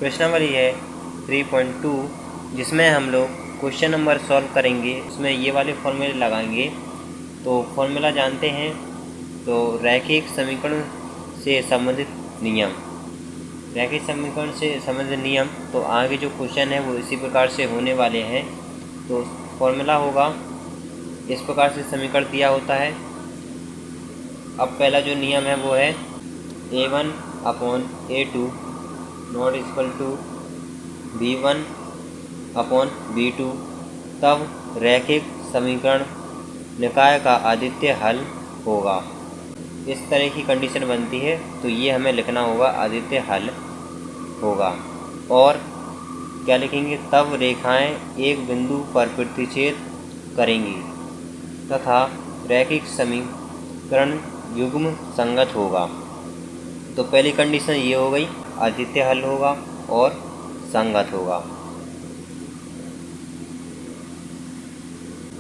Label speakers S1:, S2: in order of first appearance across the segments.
S1: Question number ये है 3.2, जिसमें हम लोग क्वेश्चन नंबर सॉल्व करेंगे। उसमें ये वाले फॉर्मूले लगाएंगे। तो फॉर्मूला जानते हैं, तो रैखिक समीकरण से संबंधित नियम, रैखिक समीकरण से संबंधित नियम। तो आगे जो क्वेश्चन है वो इसी प्रकार से होने वाले हैं। तो फॉर्मूला होगा, इस प्रकार से समीकरण दिया होता है। अब पहला जो नियम है वो है A1/A2 not equal to B1/B2, तब रैखिक समीकरण निकाय का अद्वितीय हल होगा। इस तरह की कंडीशन बनती है, तो ये हमें लिखना होगा अद्वितीय हल होगा। और क्या लिखेंगे, तब रेखाएं एक बिंदु पर प्रतिच्छेद करेंगी तथा रैखिक समीकरण युग्म संगत होगा। तो पहली कंडीशन ये हो गई, अद्वितीय हल होगा और संगत होगा।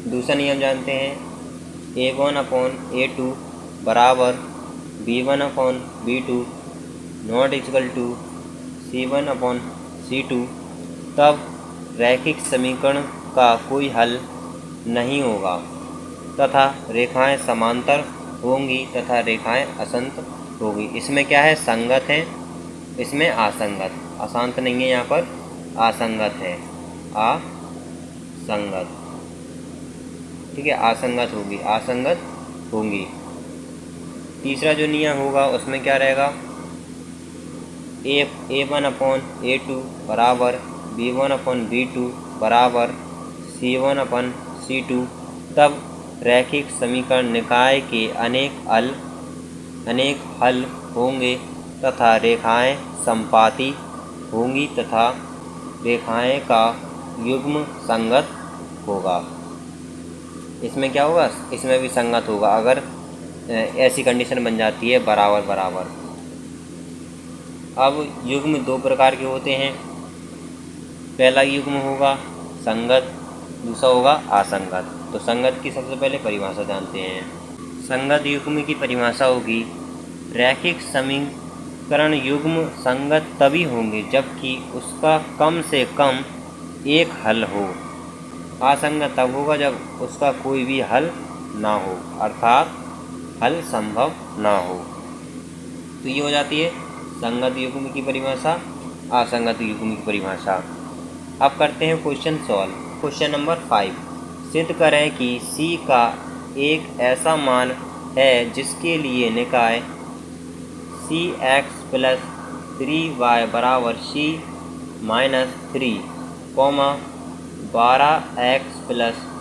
S1: दूसरा नियम जानते हैं, A1/A2 बराबर B1/B2 not equal to C1/C2, तब रैखिक समीकरण का कोई हल नहीं होगा तथा रेखाएं समांतर होंगी तथा रेखाएं असंत होगी। इसमें क्या है, संगत है, इसमें असंगत, अशांत नहीं है, यहाँ पर असंगत है, असंगत, ठीक है, असंगत होगी, असंगत होंगी। तीसरा जो नियम होगा उसमें क्या रहेगा, A1/A2 बराबर B1/B2 बराबर C1/C2, तब रैखिक समीकरण निकाय के अनेक हल होंगे तथा रेखाएं संपाती होंगी तथा रेखाएं का युग्म संगत होगा। इसमें क्या होगा, इसमें भी संगत होगा अगर ऐसी कंडीशन बन जाती है बराबर बराबर। अब युग्म दो प्रकार के होते हैं। पहला युग्म होगा संगत, दूसरा होगा असंगत। तो संगत की सबसे पहले परिभाषा जानते हैं। संगत युग्म की परिभाषा होगी, रैखिक समीकरण युग्म संगत तभी होंगे जबकि उसका कम से कम एक हल हो। असंगत तब होगा जब उसका कोई भी हल ना हो, अर्थात हल संभव ना हो। तो ये हो जाती है संगत युग्म की परिभाषा, असंगत युग्म की परिभाषा। अब करते हैं क्वेश्चन सॉल्व। क्वेश्चन नंबर 5, सिद्ध करें कि C का एक ऐसा मान है जिसके लिए निकाय CX + 3Y बराबर C-3, 12X +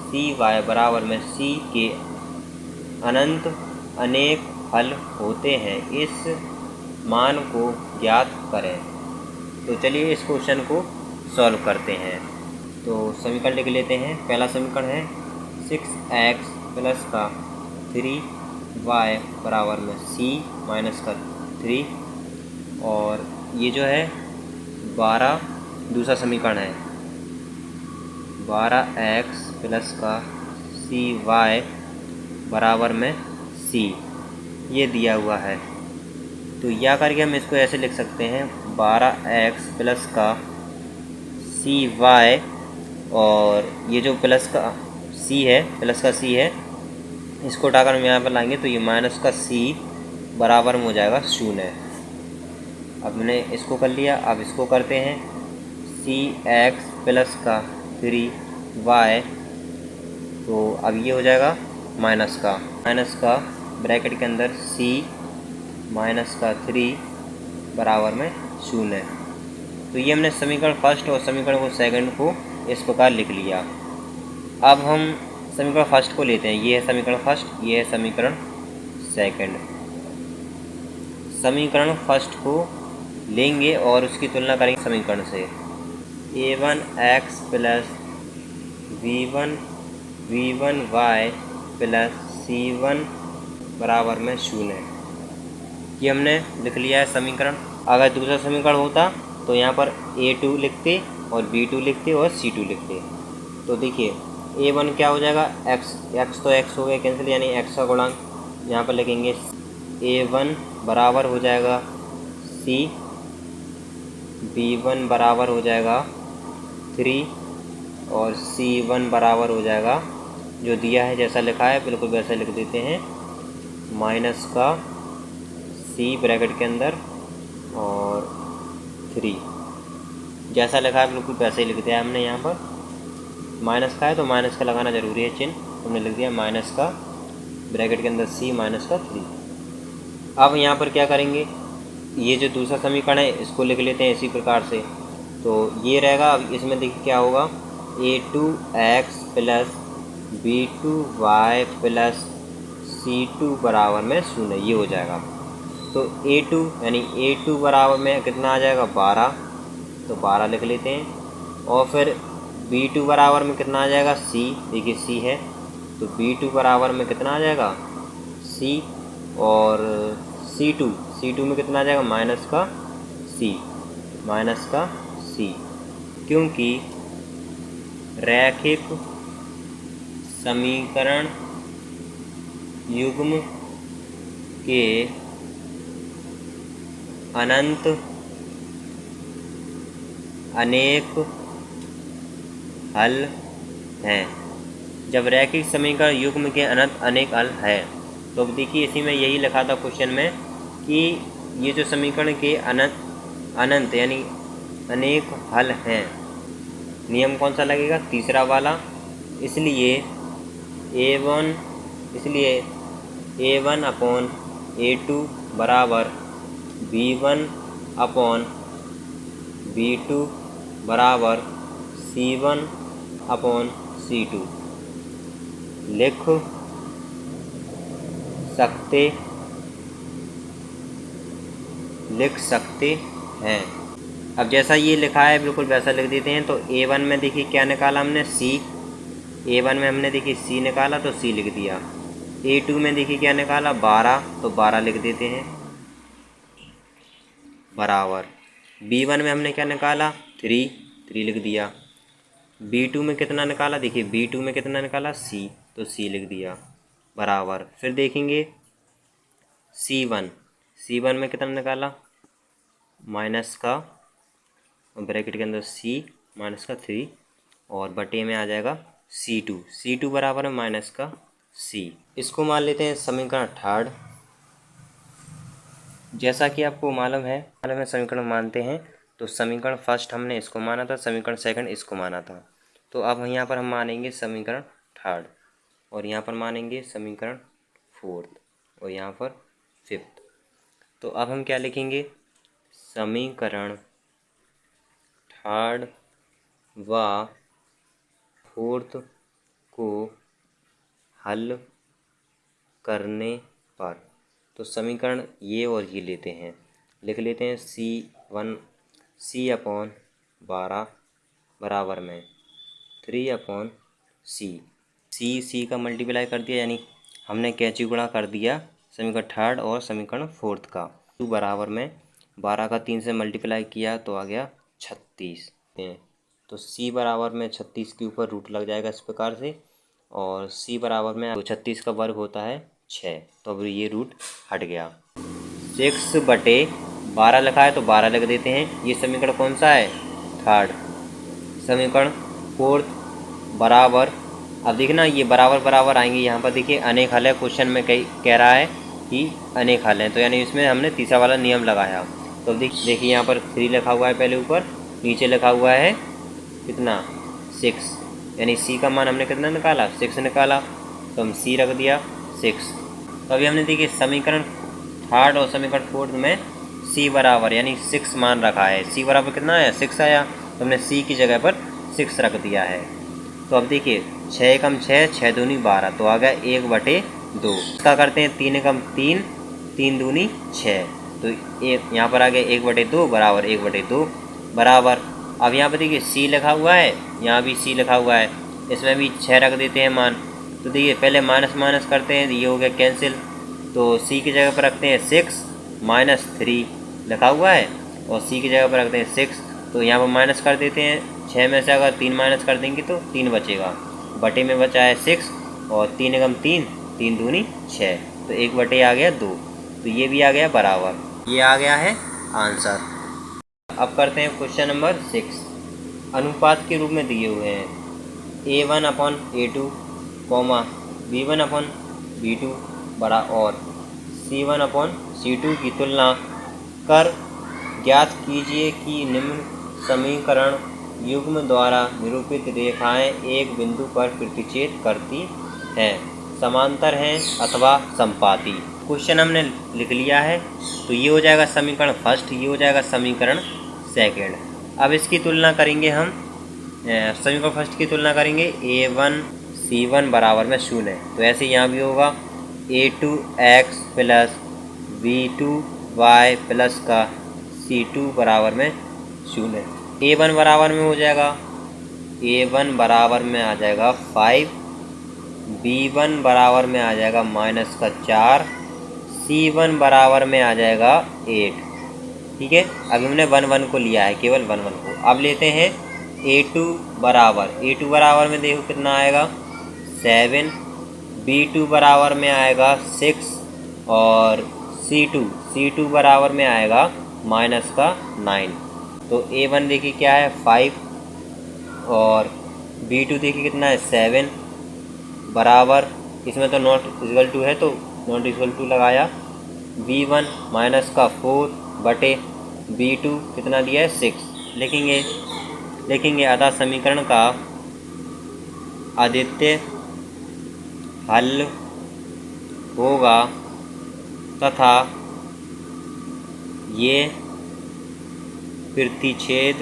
S1: CY बराबर में C के अनंत अनेक हल होते हैं। इस मान को ज्ञात करें। तो चलिए इस क्वेश्चन को सॉल्व करते हैं। तो समीकरण लिख लेते हैं। पहला समीकरण है 6x + 3y बराबर में C-3, और ये जो है 12, दूसरा समीकरण है 12x + CY बराबर में C, ये दिया हुआ है। तो या करके हम इसको ऐसे लिख सकते हैं, 12x + CY, और ये जो प्लस का C है, इसको उठाकर हम यहाँ पर लाएंगे तो ये -C बराबर में हो जाएगा 0। अब मैंने इसको कर लिया, अब इसको करते हैं CX + 3y, तो अब ये हो जाएगा माइनस का ब्रैकेट के अंदर C-3 बराबर में 0। तो ये हमने समीकरण फर्स्ट और समीकरण को सेकंड को इस प्रकार लिख लिया। अब हम समीकरण फर्स्ट को लेते हैं। ये है समीकरण फर्स्ट, ये है समीकरण सेकंड। समीकरण फर्स्ट को लेंगे और उसकी तुलना करेंगे समीकरण से। A1x + V1y + C1 बराबर में 0, ये हमने लिख लिया है समीकरण। अगर दूसरा समीकरण होता तो यहाँ पर A2 लिखते और B2 लिखते और C2 लिखते। तो देखिए A1 क्या हो जाएगा, x तो x हो गया कैंसिल, यानी x का गुणांक यहाँ पर लिखेंगे A1 बराबर हो जाएगा C B1 बराबर हो जाएगा 3 और C1 बराबर हो जाएगा, जो दिया है जैसा लिखा है बिल्कुल वैसा लिख देते हैं, माइनस का C ब्रैकेट के अंदर और 3, जैसा लिखा है बिल्कुल वैसे ही लिख दिया हमने। यहाँ पर माइनस का है तो माइनस का लगाना ज़रूरी है चिन्ह, हमने लिख दिया माइनस का ब्रैकेट के अंदर C माइनस का 3। अब यहाँ पर क्या करेंगे, ये जो दूसरा समीकरण है इसको लिख लेते हैं इसी प्रकार से। तो ये रहेगा, अब इसमें देखिए क्या होगा, A2x plus B2y plus C2 बराबर में 0, ये हो जाएगा। तो A2 यानी A2 बराबर में कितना आ जाएगा 12, तो 12 लिख लेते हैं। और फिर B2 बराबर में कितना आ जाएगा C, देखिए C है, तो B2 बराबर में कितना आ जाएगा C, और C2 में कितना आ जाएगा माइनस का C, क्योंकि रैखिक समीकरण युग्म के अनंत अनेक हल हैं। जब रैखिक समीकरण युग्म के अनंत अनेक हल है, तो अब देखिए इसी में यही लिखा था क्वेश्चन में कि ये जो समीकरण के अनंत यानी अनेक हल हैं, नियम कौन सा लगेगा, तीसरा वाला। इसलिए A1 अपॉन A2 बराबर B1 अपॉन B2 बराबर C1 अपॉन C2 लिख सकते हैं। अब जैसा ये लिखा है बिल्कुल वैसा लिख देते हैं। तो A1 में देखिए क्या निकाला हमने C, A1 में हमने देखिए C निकाला तो C लिख दिया। A2 में देखिए क्या निकाला 12, तो 12 लिख देते हैं बराबर। B1 में हमने क्या निकाला 3 लिख दिया। B2 में कितना निकाला, देखिए B2 में कितना निकाला C, तो C लिख दिया बराबर। फिर देखेंगे C1 में कितना निकाला माइनस का ब्रैकेट के अंदर C माइनस का 3 और बटे में आ जाएगा C2 बराबर है माइनस का C। इसको मान लेते हैं समीकरण 3। जैसा कि आपको मालूम है समीकरण मानते हैं, तो समीकरण फर्स्ट हमने इसको माना था, समीकरण सेकंड इसको माना था। तो अब यहाँ पर हम मानेंगे समीकरण 3 और यहाँ पर मानेंगे समीकरण 4 और यहाँ पर 5। तो अब हम क्या लिखेंगे, समीकरण 3 व 4 को हल करने पर, तो समीकरण ये और ये लेते हैं, लिख लेते हैं C अपॉन 12 बराबर में 3 अपॉन C का मल्टीप्लाई कर दिया, यानी हमने कैंची गुणा कर दिया समीकरण 3 और समीकरण 4 का। 2 बराबर में 12 का 3 से मल्टीप्लाई किया तो आ गया 36। तो C बराबर में 36 के ऊपर रूट लग जाएगा इस प्रकार से, और C बराबर में 36 का वर्ग होता है 6, तो अब ये रूट हट गया। 6/12 लिखा है तो 12 लिख देते हैं। ये समीकरण कौन सा है 3। समीकरण 4 बराबर, अब देखना ये बराबर आएंगे, यहाँ पर देखिए अनेक हल है, क्वेश्चन में कह रहा है कि अनेक हल हैं, तो यानी इसमें हमने तीसरा वाला नियम लगाया। तो देखिए यहाँ पर 3 लिखा हुआ है पहले ऊपर, नीचे लिखा हुआ है कितना 6, यानी C का मान हमने कितना निकाला 6 निकाला, तो हम C रख दिया 6। तो अभी हमने देखिए समीकरण 3 और समीकरण 4 में C बराबर यानी 6 मान रखा है। C बराबर कितना आया 6 आया, तो हमने C की जगह पर 6 रख दिया है। तो अब देखिए 6 कम 6, 6 दूनी 12, तो आ गया 1/2। इसका करते हैं 3 कम 3, 3 दूनी 6, तो एक यहाँ पर आ गया 1/2 बराबर 1/2 बराबर। अब यहाँ पर देखिए C लिखा हुआ है, यहाँ भी C लिखा हुआ है, इसमें भी 6 रख देते हैं मान। तो देखिए पहले माइनस करते हैं, ये हो गया कैंसिल, तो C की जगह पर रखते हैं 6 -3 लिखा हुआ है, और C की जगह पर रखते हैं 6, तो यहाँ पर माइनस कर देते हैं। 6 में से अगर 3 माइनस कर देंगे तो 3 बचेगा, बटे में बचा है 6, और 3 कम 3, 3 दूनी 6, तो 1/2 आ गया 2, तो ये भी आ गया बराबर। ये आ गया है आंसर। अब करते हैं क्वेश्चन नंबर 6। अनुपात के रूप में दिए हुए हैं A1/A2, B1/B2 बड़ा और C1/C2 की तुलना कर ज्ञात कीजिए कि निम्न समीकरण युग्म द्वारा निरूपित रेखाएं एक बिंदु पर प्रतिच्छेद करती हैं, समांतर हैं अथवा समपाती। क्वेश्चन हमने लिख लिया है, तो ये हो जाएगा समीकरण फर्स्ट, ये हो जाएगा समीकरण सेकंड। अब इसकी तुलना करेंगे हम, समीकरण फर्स्ट की तुलना करेंगे A1 C1 बराबर में 0, तो ऐसे यहाँ भी होगा A2x प्लस B2y प्लस का C2 बराबर में 0। A1 बराबर में हो जाएगा, A1 बराबर में आ जाएगा 5, B1 बराबर में आ जाएगा -4, C1 बराबर में आ जाएगा 8। ठीक है, अभी हमने 1 को लिया है, केवल 1 को। अब लेते हैं A2 बराबर में देखो कितना आएगा 7, B2 बराबर में आएगा 6 और C2 बराबर में आएगा -9। तो A1 देखिए क्या है 5 और B2 देखिए कितना है 7 बराबर, इसमें तो नॉट इक्वल टू है तो नॉट इक्वल टू लगाया, B1 -4 बटे B2 कितना दिया है 6। लिखेंगे अतः समीकरण का अद्वितीय हल होगा तथा ये प्रतिच्छेद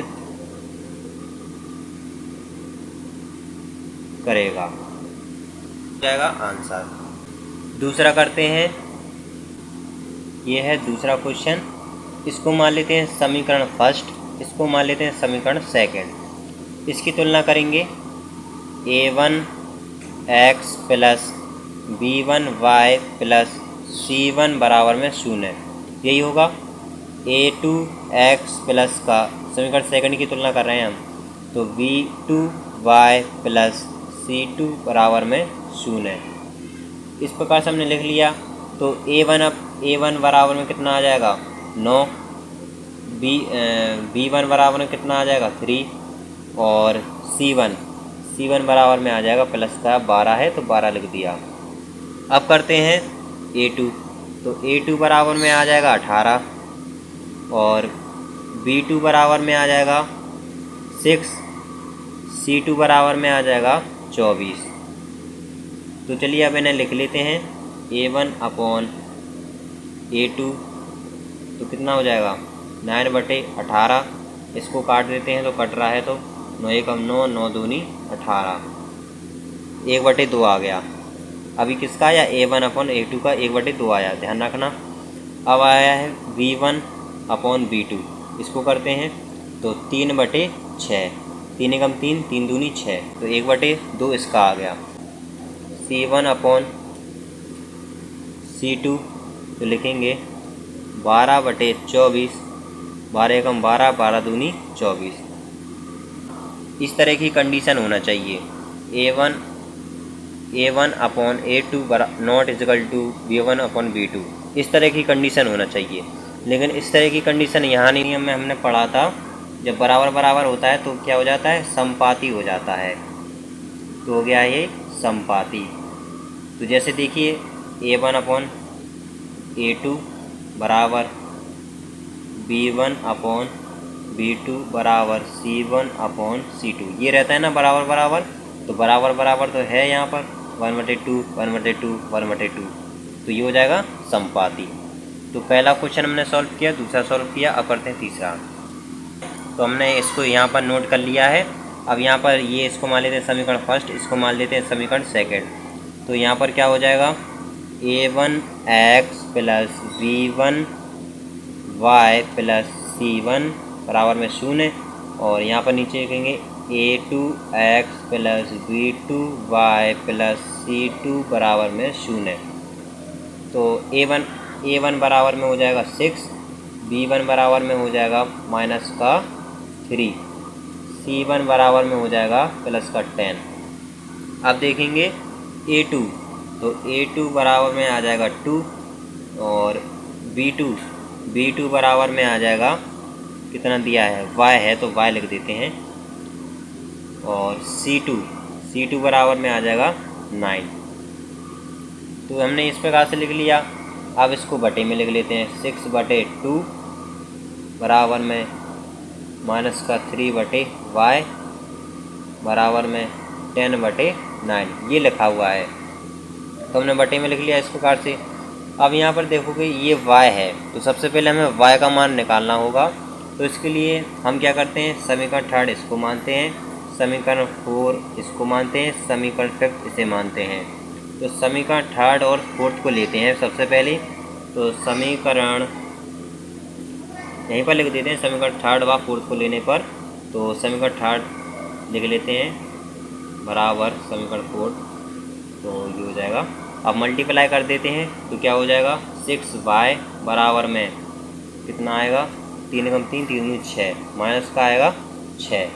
S1: करेगा, जाएगा आंसर। दूसरा करते हैं, ये है दूसरा क्वेश्चन। इसको मान लेते हैं समीकरण फर्स्ट, इसको मान लेते हैं समीकरण सेकंड। इसकी तुलना करेंगे A1x plus B1y plus C1 बराबर में 0, यही होगा। A2x प्लस का समीकरण सेकंड की तुलना कर रहे हैं हम, तो B2y प्लस C2 बराबर में 0। इस प्रकार से हमने लिख लिया। तो A1 बराबर में कितना आ जाएगा 9, B1 बराबर में कितना आ जाएगा 3 और C1 बराबर में आ जाएगा प्लस का 12 है तो 12 लिख दिया। अब करते हैं A2, तो A2 बराबर में आ जाएगा 18 और B2 बराबर में आ जाएगा 6, C2 बराबर में आ जाएगा 24। तो चलिए अब इन्हें लिख लेते हैं A1/A2, तो कितना हो जाएगा 9/18। इसको काट देते हैं तो कट रहा है, तो 9 एकम 9, 9 दूनी 18, 1/2 आ गया। अभी किसका आया A1/A2 का 1/2 आया, ध्यान रखना। अब आया है B1/B2, इसको करते हैं तो 3/6, 3 एकम 3, 3 दूनी 6, तो 1/2 इसका आ गया। C1/C2, तो लिखेंगे 12/24, 12 एकम 12, 12 दूनी 24। इस तरह की कंडीशन होना चाहिए, A1/A2 not equal to B1/B2, इस तरह की कंडीशन होना चाहिए। लेकिन इस तरह की कंडीशन यहाँ नहीं, में हमने पढ़ा था जब बराबर बराबर होता है तो क्या हो जाता है, समपाती हो जाता है, तो हो गया ये समपाती। तो जैसे देखिए A1/A2 बराबर B1/B2 बराबर C1/C2, ये रहता है ना बराबर बराबर, तो बराबर बराबर तो है यहाँ पर 1/2, 1/2, 1/2, तो ये हो जाएगा समपाती। तो पहला क्वेश्चन हमने सॉल्व किया, दूसरा सॉल्व किया। अब करते हैं तीसरा। तो हमने इसको यहाँ पर नोट कर लिया है। अब यहाँ पर ये इसको मान लेते हैं समीकरण फर्स्ट, इसको मान लेते हैं समीकरण सेकंड। तो यहाँ पर क्या हो जाएगा A1x plus B1y plus C1 बराबर में 0, और यहाँ पर नीचे लिखेंगे A2x plus B2y plus C2 बराबर में 0। तो A1 बराबर में हो जाएगा 6, B1 बराबर में हो जाएगा -3, C1 बराबर में हो जाएगा +10। अब देखेंगे A2, तो A2 बराबर में आ जाएगा 2 और B2 बराबर में आ जाएगा कितना दिया है y है तो y लिख देते हैं, और C2 बराबर में आ जाएगा 9। तो हमने इस प्रकार से लिख लिया। अब इसको बटे में लिख लेते हैं, 6/2 बराबर में -3/y बराबर में 10/9, ये लिखा हुआ है। तो हमने बटे में लिख लिया इस प्रकार से। अब यहाँ पर देखोगे ये y है, तो सबसे पहले हमें y का मान निकालना होगा। तो इसके लिए हम क्या करते हैं, समीकरण 3 इसको मानते हैं, समीकरण 4 इसको मानते हैं, समीकरण 5 इसे मानते हैं। तो समीकरण 3 और 4 को लेते हैं सबसे पहले। तो समीकरण यहीं पर लिख देते हैं, समीकरण 3 व 4 को लेने पर। तो समीकरण 3 लिख लेते हैं बराबर समीकरण 4, तो ये हो जाएगा। अब मल्टीप्लाई कर देते हैं तो क्या हो जाएगा, 6y बराबर में कितना आएगा, 3 × 3 3 × 6, माइनस का आएगा 6।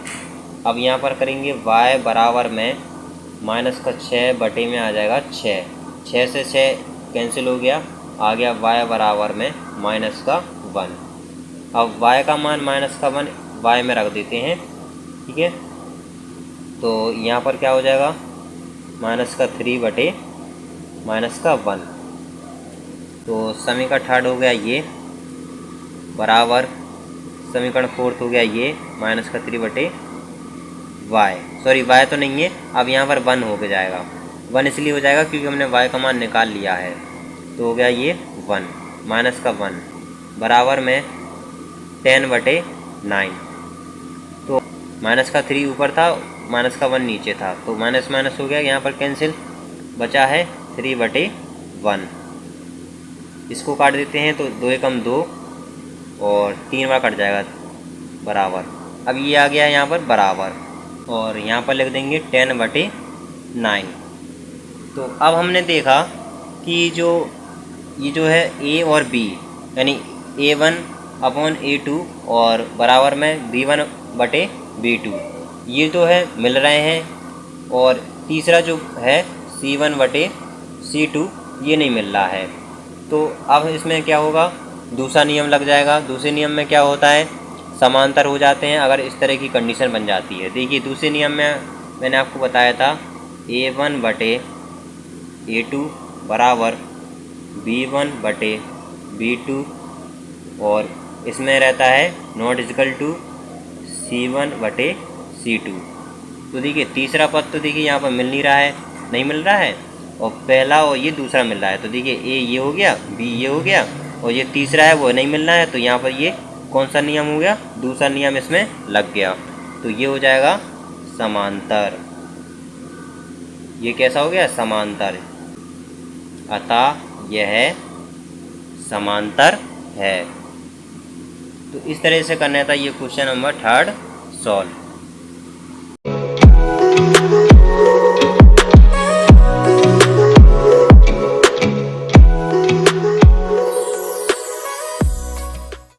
S1: अब यहाँ पर करेंगे y बराबर में -6 बटे में आ जाएगा 6 से 6 कैंसिल हो गया, आ गया y बराबर में -1। अब y का मान -1 y में रख देते हैं, ठीक है। तो यहाँ पर क्या हो जाएगा, -3 बटे -1। तो समीकरण 3 हो गया ये, बराबर समीकरण 4 हो गया ये -3 बटे y, सॉरी y तो नहीं है, अब यहाँ पर 1 हो जाएगा। 1 इसलिए हो जाएगा क्योंकि हमने y का मान निकाल लिया है। तो हो गया ये 1 -1 बराबर में 10/9। तो -3 ऊपर था, -1 नीचे था, तो माइनस माइनस हो गया, यहाँ पर कैंसिल, बचा है 3/1। इसको काट देते हैं तो 2 × 2 और 3 बार कट जाएगा बराबर। अब ये आ गया यहाँ पर बराबर, और यहाँ पर लिख देंगे 10/9। तो अब हमने देखा कि ये जो है a और b, यानी A1/A2 और बराबर में B1/B2, ये तो है मिल रहे हैं, और तीसरा जो है C1/C2 ये नहीं मिल रहा है। तो अब इसमें क्या होगा, दूसरा नियम लग जाएगा। दूसरे नियम में क्या होता है, समांतर हो जाते हैं अगर इस तरह की कंडीशन बन जाती है। देखिए दूसरे नियम में मैंने आपको बताया था A1/A2 बराबर B1/B2, और इसमें रहता है नॉट इक्वल टू C1/C2। तो देखिए तीसरा पद तो देखिए यहाँ पर मिल नहीं रहा है, नहीं मिल रहा है, और पहला और ये दूसरा मिल रहा है। तो देखिए A ये हो गया, B ये हो गया, और ये तीसरा है वो नहीं मिल रहा है। तो यहाँ पर ये कौन सा नियम हो गया, दूसरा नियम इसमें लग गया। तो ये हो जाएगा समांतर। ये कैसा हो गया, समांतर, अतः यह समांतर है। तो इस तरह से करना था ये क्वेश्चन नंबर 3 सॉल्व।